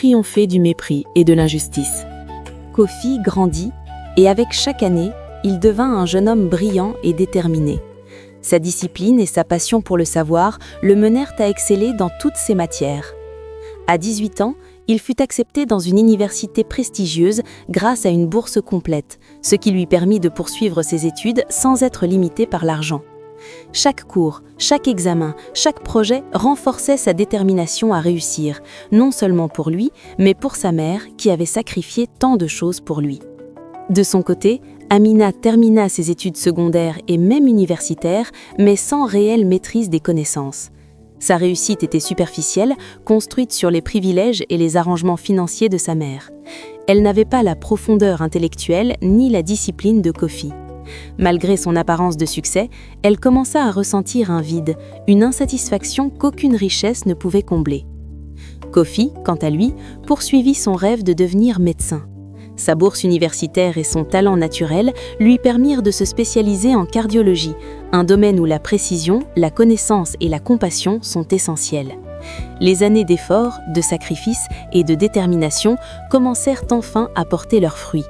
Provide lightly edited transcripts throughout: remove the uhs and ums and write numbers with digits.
triompher du mépris et de l'injustice. Kofi grandit et avec chaque année, il devint un jeune homme brillant et déterminé. Sa discipline et sa passion pour le savoir le menèrent à exceller dans toutes ses matières. À 18 ans, il fut accepté dans une université prestigieuse grâce à une bourse complète, ce qui lui permit de poursuivre ses études sans être limité par l'argent. Chaque cours, chaque examen, chaque projet renforçait sa détermination à réussir, non seulement pour lui, mais pour sa mère qui avait sacrifié tant de choses pour lui. De son côté, Amina termina ses études secondaires et même universitaires, mais sans réelle maîtrise des connaissances. Sa réussite était superficielle, construite sur les privilèges et les arrangements financiers de sa mère. Elle n'avait pas la profondeur intellectuelle ni la discipline de Kofi. Malgré son apparence de succès, elle commença à ressentir un vide, une insatisfaction qu'aucune richesse ne pouvait combler. Kofi, quant à lui, poursuivit son rêve de devenir médecin. Sa bourse universitaire et son talent naturel lui permirent de se spécialiser en cardiologie, un domaine où la précision, la connaissance et la compassion sont essentielles. Les années d'efforts, de sacrifices et de détermination commencèrent enfin à porter leurs fruits.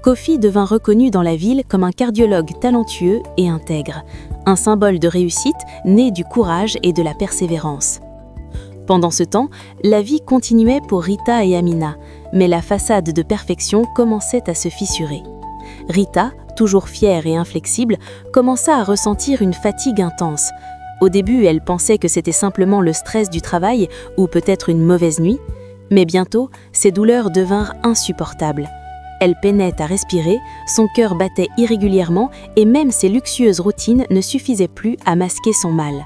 Kofi devint reconnu dans la ville comme un cardiologue talentueux et intègre, un symbole de réussite né du courage et de la persévérance. Pendant ce temps, la vie continuait pour Rita et Amina, mais la façade de perfection commençait à se fissurer. Rita, toujours fière et inflexible, commença à ressentir une fatigue intense. Au début, elle pensait que c'était simplement le stress du travail ou peut-être une mauvaise nuit, mais bientôt, ses douleurs devinrent insupportables. Elle peinait à respirer, son cœur battait irrégulièrement et même ses luxueuses routines ne suffisaient plus à masquer son mal.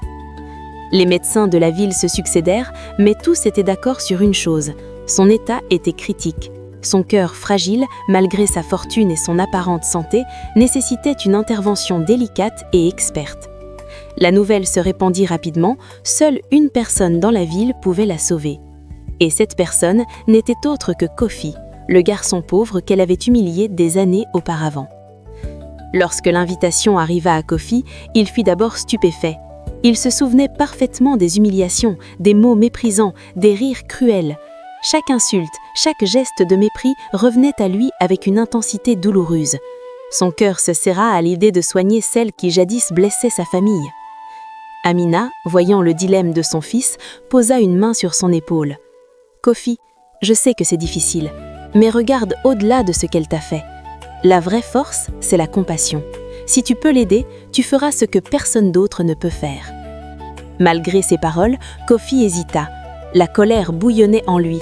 Les médecins de la ville se succédèrent, mais tous étaient d'accord sur une chose, son état était critique. Son cœur fragile, malgré sa fortune et son apparente santé, nécessitait une intervention délicate et experte. La nouvelle se répandit rapidement, seule une personne dans la ville pouvait la sauver. Et cette personne n'était autre que Kofi, le garçon pauvre qu'elle avait humilié des années auparavant. Lorsque l'invitation arriva à Kofi, il fut d'abord stupéfait. Il se souvenait parfaitement des humiliations, des mots méprisants, des rires cruels. Chaque insulte, chaque geste de mépris revenait à lui avec une intensité douloureuse. Son cœur se serra à l'idée de soigner celle qui jadis blessait sa famille. Amina, voyant le dilemme de son fils, posa une main sur son épaule. « Kofi, je sais que c'est difficile, mais regarde au-delà de ce qu'elle t'a fait. La vraie force, c'est la compassion. Si tu peux l'aider, tu feras ce que personne d'autre ne peut faire. » Malgré ces paroles, Kofi hésita. La colère bouillonnait en lui,